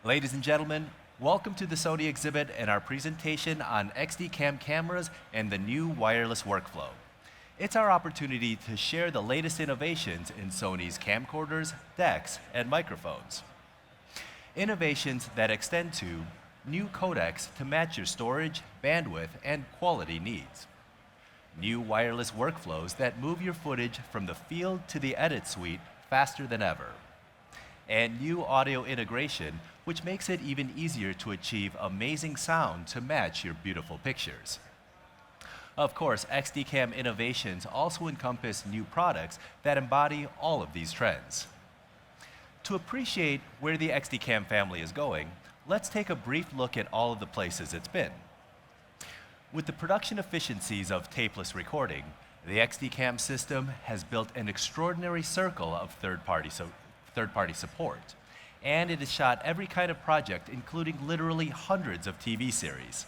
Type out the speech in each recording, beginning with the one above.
Ladies and gentlemen, welcome to the Sony exhibit and our presentation on XDCAM cameras and the new wireless workflow. It's our opportunity to share the latest innovations in Sony's camcorders, decks, and microphones. Innovations that extend to new codecs to match your storage, bandwidth, and quality needs. New wireless workflows that move your footage from the field to the edit suite faster than ever. And new audio integration, which makes it even easier to achieve amazing sound to match your beautiful pictures. Of course, XDCAM innovations also encompass new products that embody all of these trends. To appreciate where the XDCAM family is going, let's take a brief look at all of the places it's been. With the production efficiencies of tapeless recording, the XDCAM system has built an extraordinary circle of third-party support, and it has shot every kind of project, including literally hundreds of TV series.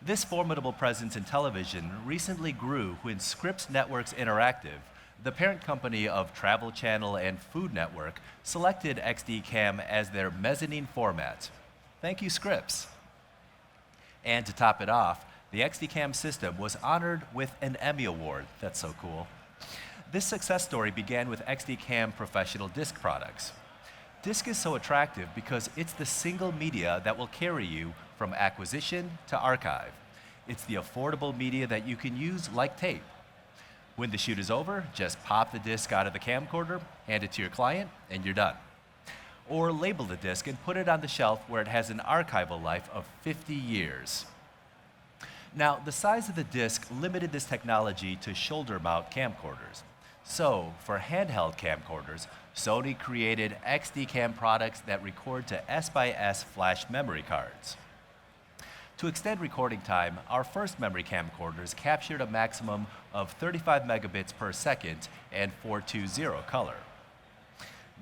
This formidable presence in television recently grew when Scripps Networks Interactive, the parent company of Travel Channel and Food Network, selected XDCAM as their mezzanine format. Thank you, Scripps. And to top it off, the XDCAM system was honored with an Emmy Award. That's so cool. This success story began with XDCAM professional disc products. Disc is so attractive because it's the single media that will carry you from acquisition to archive. It's the affordable media that you can use like tape. When the shoot is over, just pop the disc out of the camcorder, hand it to your client, and you're done. Or label the disc and put it on the shelf where it has an archival life of 50 years. Now, the size of the disc limited this technology to shoulder mount camcorders. So, for handheld camcorders, Sony created XDCAM products that record to S/S flash memory cards. To extend recording time, our first memory camcorders captured a maximum of 35 megabits per second and 420 color.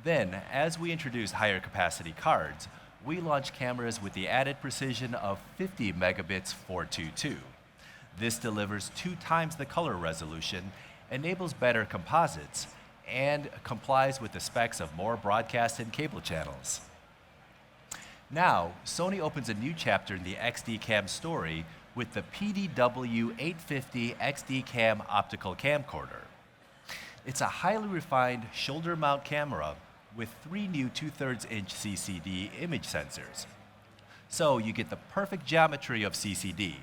Then, as we introduced higher capacity cards, we launched cameras with the added precision of 50 megabits 422. This delivers 2 times the color resolution, enables better composites, and complies with the specs of more broadcast and cable channels. Now, Sony opens a new chapter in the XDCAM story with the PDW-850 XDCAM optical camcorder. It's a highly refined shoulder mount camera with 3 new 2/3 inch CCD image sensors. So you get the perfect geometry of CCD,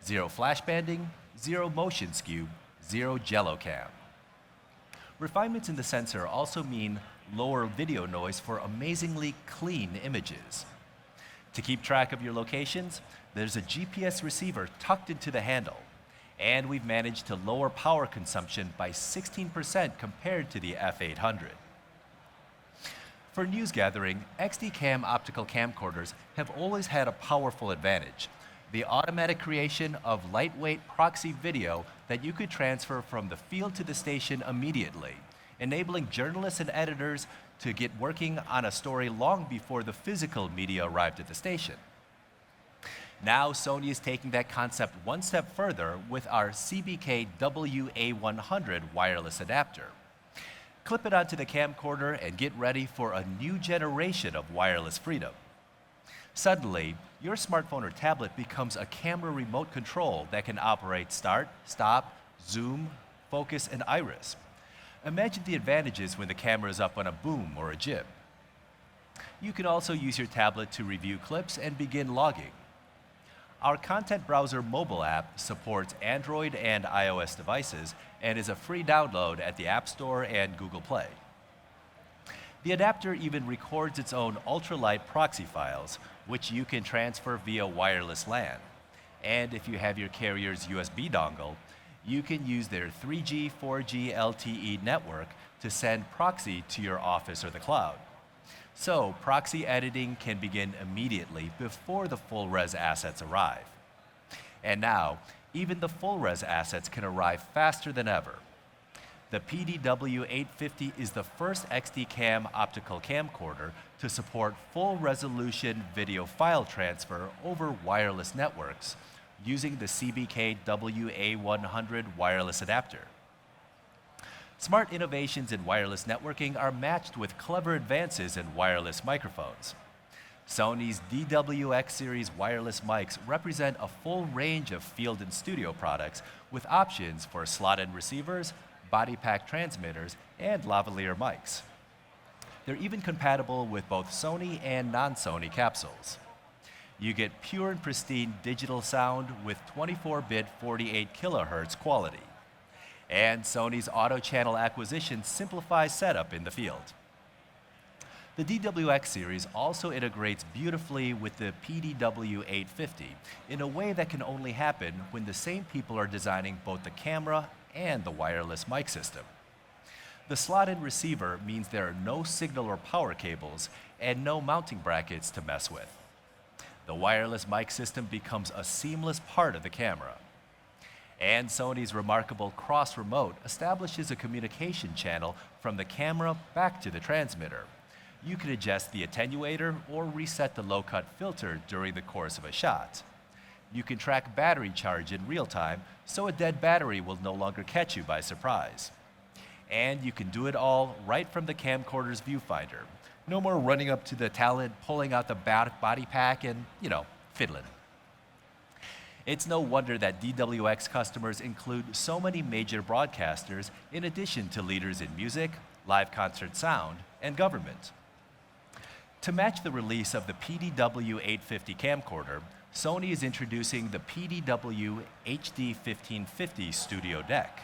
0 flash banding, 0 motion skew, 0 jello cam. Refinements in the sensor also mean lower video noise for amazingly clean images. To keep track of your locations, there's a GPS receiver tucked into the handle, and we've managed to lower power consumption by 16% compared to the F800. For newsgathering, XDCAM optical camcorders have always had a powerful advantage: the automatic creation of lightweight proxy video that you could transfer from the field to the station immediately, enabling journalists and editors to get working on a story long before the physical media arrived at the station. Now Sony is taking that concept one step further with our CBK-WA100 wireless adapter. Clip it onto the camcorder and get ready for a new generation of wireless freedom. Suddenly, your smartphone or tablet becomes a camera remote control that can operate start, stop, zoom, focus, and iris. Imagine the advantages when the camera is up on a boom or a jib. You can also use your tablet to review clips and begin logging. Our content browser mobile app supports Android and iOS devices and is a free download at the App Store and Google Play. The adapter even records its own ultralight proxy files, which you can transfer via wireless LAN. And if you have your carrier's USB dongle, you can use their 3G, 4G LTE network to send proxy to your office or the cloud. So proxy editing can begin immediately before the full-res assets arrive. And now, even the full-res assets can arrive faster than ever. The PDW-850 is the first XDCAM optical camcorder to support full-resolution video file transfer over wireless networks using the CBK-WA100 wireless adapter. Smart innovations in wireless networking are matched with clever advances in wireless microphones. Sony's DW-X Series wireless mics represent a full range of field and studio products with options for slot-in receivers, body pack transmitters, and lavalier mics. They're even compatible with both Sony and non-Sony capsules. You get pure and pristine digital sound with 24-bit 48 kHz quality. And Sony's auto-channel acquisition simplifies setup in the field. The DW-X series also integrates beautifully with the PDW-850 in a way that can only happen when the same people are designing both the camera and the wireless mic system. The slot-in receiver means there are no signal or power cables and no mounting brackets to mess with. The wireless mic system becomes a seamless part of the camera. And Sony's remarkable cross remote establishes a communication channel from the camera back to the transmitter. You can adjust the attenuator or reset the low-cut filter during the course of a shot. You can track battery charge in real time, so a dead battery will no longer catch you by surprise. And you can do it all right from the camcorder's viewfinder. No more running up to the talent, pulling out the body pack and, fiddling. It's no wonder that DW-X customers include so many major broadcasters in addition to leaders in music, live concert sound, and government. To match the release of the PDW-850 camcorder, Sony is introducing the PDW-HD 1550 Studio Deck.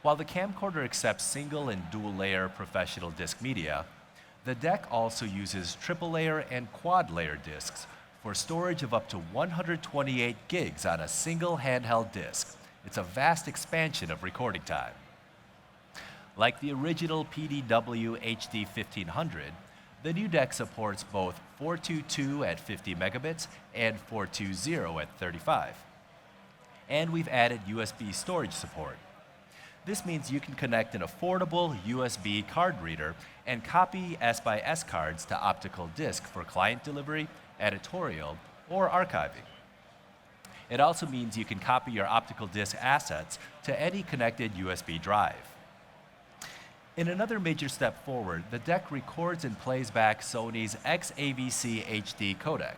While the camcorder accepts single and dual-layer professional disc media, the deck also uses triple-layer and quad-layer discs for storage of up to 128 gigs on a single handheld disc. It's a vast expansion of recording time. Like the original PDW-HD 1500, the new deck supports both 422 at 50 megabits and 420 at 35. And we've added USB storage support. This means you can connect an affordable USB card reader and copy S/S cards to optical disc for client delivery, editorial, or archiving. It also means you can copy your optical disc assets to any connected USB drive. In another major step forward, the deck records and plays back Sony's XAVC-HD codec.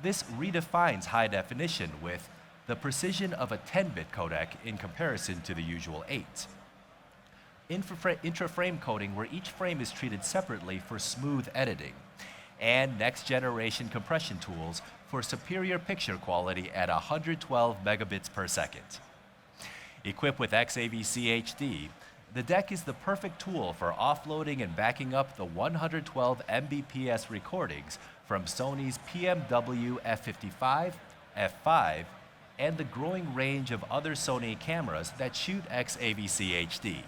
This redefines high definition with the precision of a 10-bit codec in comparison to the usual 8. Intra-frame coding, where each frame is treated separately for smooth editing, and next-generation compression tools for superior picture quality at 112 megabits per second. Equipped with XAVC-HD, the deck is the perfect tool for offloading and backing up the 112 Mbps recordings from Sony's PMW F55, F5, and the growing range of other Sony cameras that shoot XAVC HD.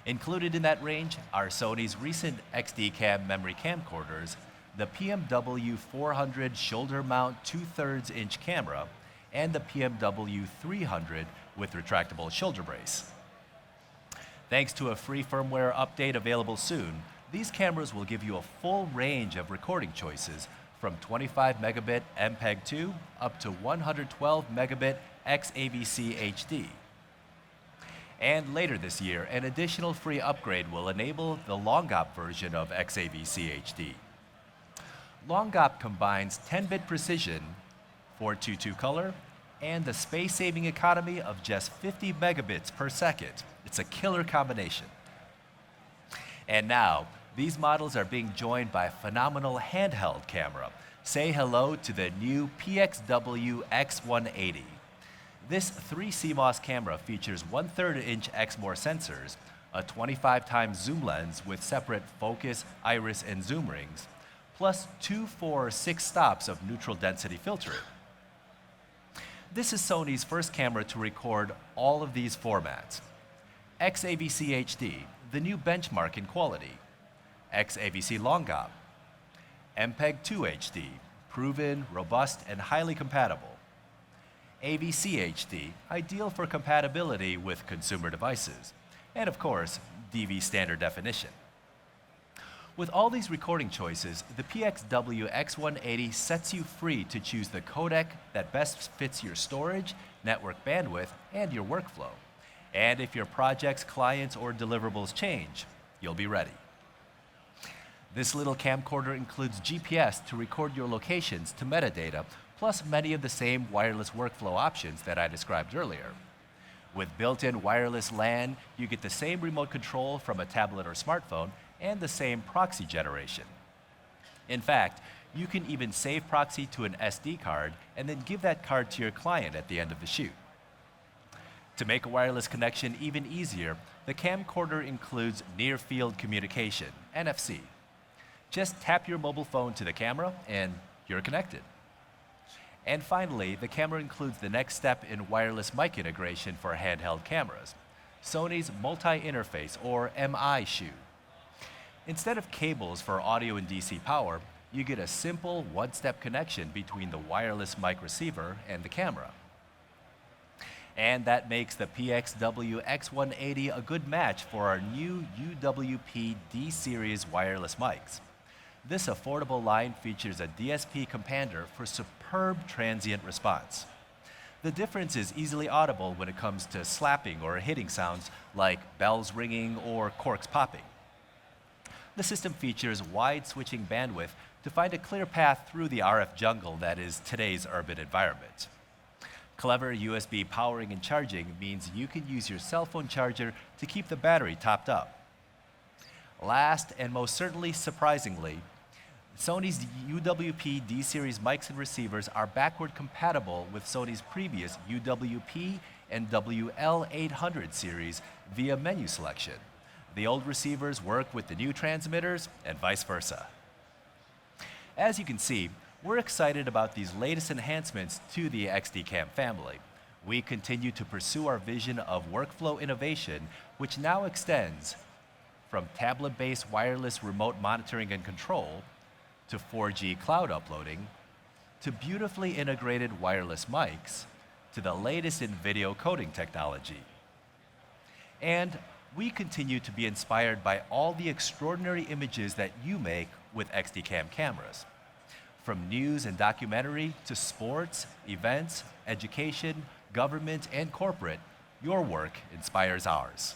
Included in that range are Sony's recent XDCAM memory camcorders, the PMW 400 shoulder mount 2/3 inch camera, and the PMW 300 with retractable shoulder brace. Thanks to a free firmware update available soon, these cameras will give you a full range of recording choices from 25 megabit MPEG-2 up to 112 megabit XAVC HD. And later this year, an additional free upgrade will enable the long-op version of XAVC HD. Long-op combines 10-bit precision, 422 color, and the space-saving economy of just 50 megabits per second. It's a killer combination. And now, these models are being joined by a phenomenal handheld camera. Say hello to the new PXW-X180. This 3 CMOS camera features 1/3 inch Exmor sensors, a 25x zoom lens with separate focus, iris, and zoom rings, plus 2, 4, 6 stops of neutral density filtering. This is Sony's first camera to record all of these formats. XAVC HD, the new benchmark in quality. XAVC long-op. MPEG-2 HD, proven, robust, and highly compatible. AVC HD, ideal for compatibility with consumer devices. And of course, DV standard definition. With all these recording choices, the PXW-X180 sets you free to choose the codec that best fits your storage, network bandwidth, and your workflow. And if your projects, clients, or deliverables change, you'll be ready. This little camcorder includes GPS to record your locations to metadata, plus many of the same wireless workflow options that I described earlier. With built-in wireless LAN, you get the same remote control from a tablet or smartphone and the same proxy generation. In fact, you can even save proxy to an SD card and then give that card to your client at the end of the shoot. To make a wireless connection even easier, the camcorder includes near-field communication, NFC. Just tap your mobile phone to the camera and you're connected. And finally, the camera includes the next step in wireless mic integration for handheld cameras, Sony's multi-interface or MI shoe. Instead of cables for audio and DC power, you get a simple one-step connection between the wireless mic receiver and the camera. And that makes the PXW-X180 a good match for our new UWP-D Series wireless mics. This affordable line features a DSP compander for superb transient response. The difference is easily audible when it comes to slapping or hitting sounds like bells ringing or corks popping. The system features wide switching bandwidth to find a clear path through the RF jungle that is today's urban environment. Clever USB powering and charging means you can use your cell phone charger to keep the battery topped up. Last and most certainly surprisingly, Sony's UWP-D Series mics and receivers are backward compatible with Sony's previous UWP and WL-800 series via menu selection. The old receivers work with the new transmitters and vice versa. As you can see, we're excited about these latest enhancements to the XDCAM family. We continue to pursue our vision of workflow innovation, which now extends from tablet-based wireless remote monitoring and control to 4G cloud uploading, to beautifully integrated wireless mics, to the latest in video coding technology. And we continue to be inspired by all the extraordinary images that you make with XDCAM cameras. From news and documentary to sports, events, education, government, and corporate, your work inspires ours.